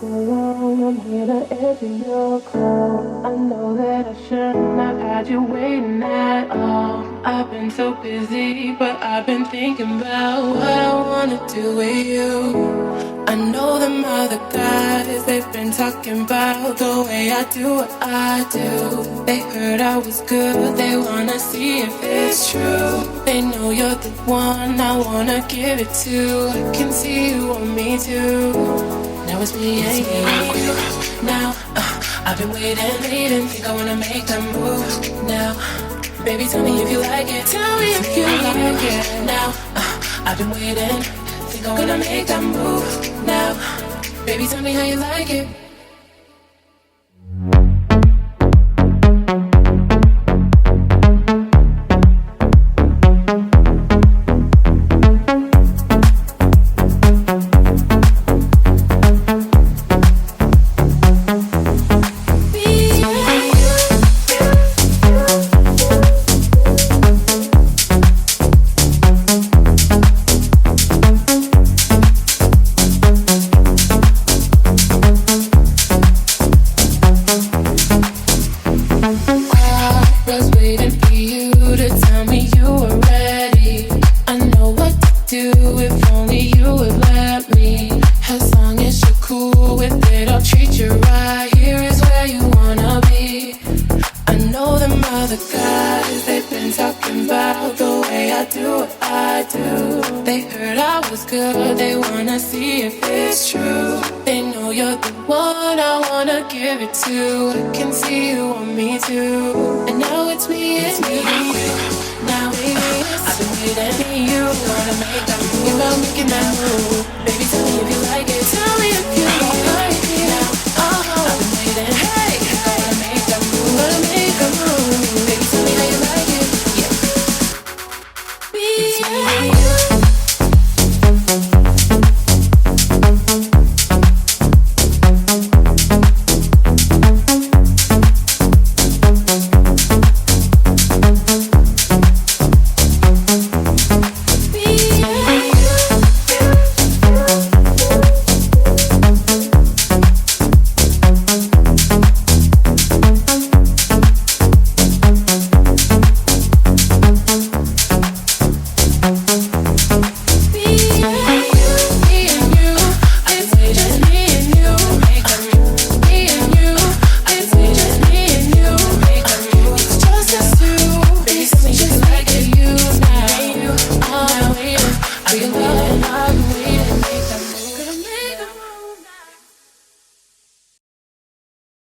so long, I'm here to answer your call. I know that I shouldn't have had you waiting at all. I've been so busy, but I've been thinking about what I wanna do with you. I know them other guys, they've been talking about the way I do what I do. They heard I was good, they wanna see if it's true. They know you're the one I wanna give it to. I can see you want me too. Now it's me and you. Now, I've been waiting, think I wanna make that move. Now, baby, tell me if you like it. Tell me if you like it. Now, I've been waiting, think I'm gonna make that move. Now, baby, tell me how you like it.